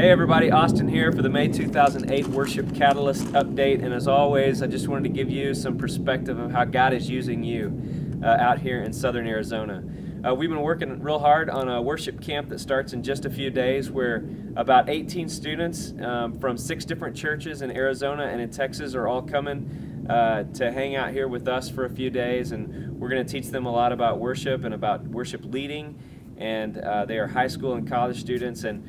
Hey everybody, Austin here for the May 2008 Worship Catalyst update, and as always I just wanted to give you some perspective of how God is using you out here in southern Arizona. We've been working real hard on a worship camp that starts in just a few days where about 18 students from 6 different churches in Arizona and in Texas are all coming to hang out here with us for a few days, and we're going to teach them a lot about worship and about worship leading, and they are high school and college students. And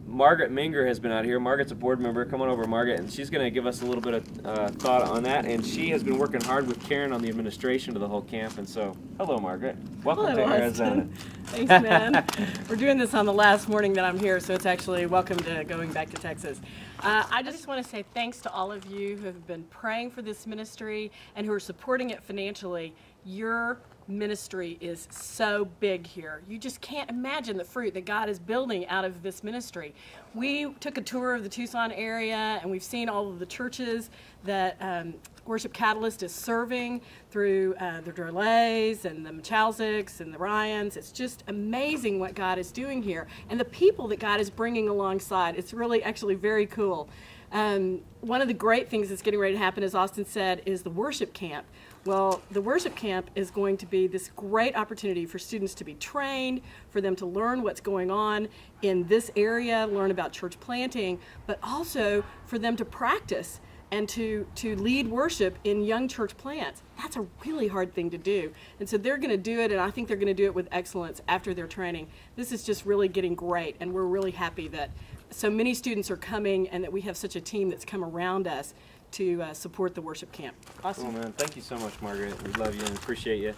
Margaret Minger has been out here. Margaret's a board member. Come on over, Margaret, and she's going to give us a little bit of thought on that. And she has been working hard with Karen on the administration of the whole camp. And so, hello, Margaret. Welcome to Arizona. Thanks, man. We're doing this on the last morning that I'm here, so it's actually welcome to going back to Texas. I just want to say thanks to all of you who have been praying for this ministry and who are supporting it financially. Your ministry is so big here. You just can't imagine the fruit that God is building out of this ministry. We took a tour of the Tucson area, and we've seen all of the churches that Worship Catalyst is serving through the Durlays and the Machalziks and the Ryans. It's just amazing what God is doing here, and the people that God is bringing alongside. It's really actually very cool. One of the great things that's getting ready to happen, as Austin said, is the worship camp. Well, the worship camp is going to be this great opportunity for students to be trained, for them to learn what's going on in this area, learn about church planting, but also for them to practice and to lead worship in young church plants. That's a really hard thing to do. And so they're going to do it, and I think they're going to do it with excellence after their training. This is just really getting great, and we're really happy that so many students are coming and that we have such a team that's come around us to support the worship camp. Awesome. Oh man, thank you so much, Margaret. We love you and appreciate you.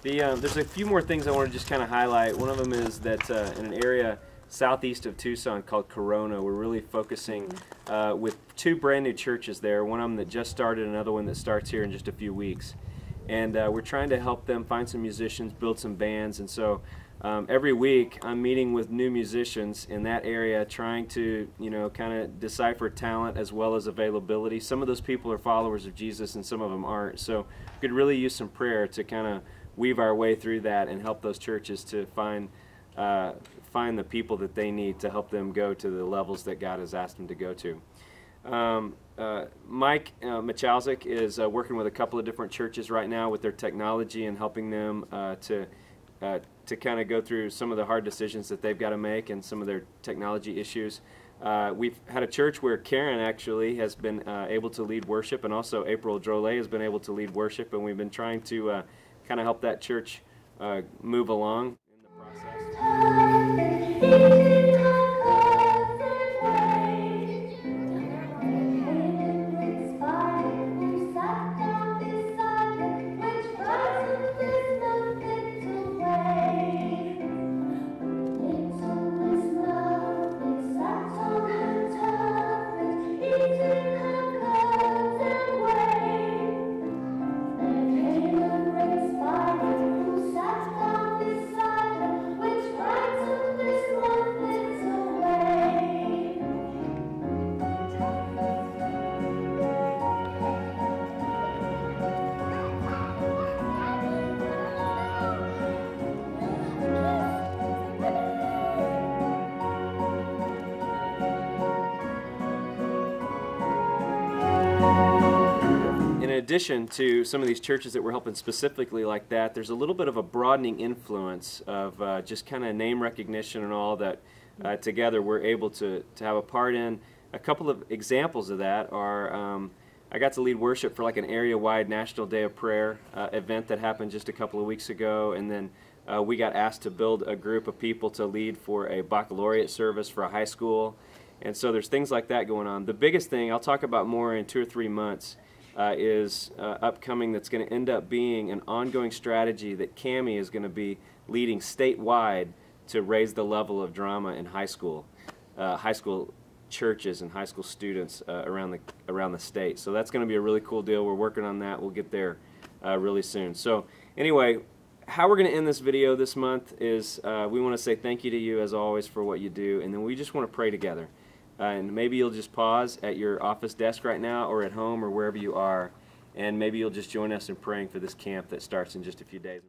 There's a few more things I want to just kind of highlight. One of them is that in an area southeast of Tucson called Corona, we're really focusing with 2 brand new churches there. One of them that just started, another one that starts here in just a few weeks. And we're trying to help them find some musicians, build some bands, and so every week I'm meeting with new musicians in that area, trying to, kind of decipher talent as well as availability. Some of those people are followers of Jesus and some of them aren't. So we could really use some prayer to kind of weave our way through that and help those churches to find the people that they need to help them go to the levels that God has asked them to go to. Mike Machalzik is working with a couple of different churches right now with their technology and helping them to kind of go through some of the hard decisions that they've got to make and some of their technology issues. We've had a church where Karen actually has been able to lead worship, and also April Drolay has been able to lead worship, and we've been trying to kind of help that church move along in the process. In addition to some of these churches that we're helping specifically like that, there's a little bit of a broadening influence of just kind of name recognition and all that together we're able to have a part in. A couple of examples of that are I got to lead worship for like an area-wide National Day of Prayer event that happened just a couple of weeks ago, and then we got asked to build a group of people to lead for a baccalaureate service for a high school. And so there's things like that going on. The biggest thing I'll talk about more in 2 or 3 months is upcoming, that's going to end up being an ongoing strategy that Cami is going to be leading statewide to raise the level of drama in high school churches and high school students around the state. So that's going to be a really cool deal. We're working on that. We'll get there really soon. So anyway, how we're going to end this video this month is we want to say thank you to you as always for what you do, and then we just want to pray together. And maybe you'll just pause at your office desk right now or at home or wherever you are, and maybe you'll just join us in praying for this camp that starts in just a few days.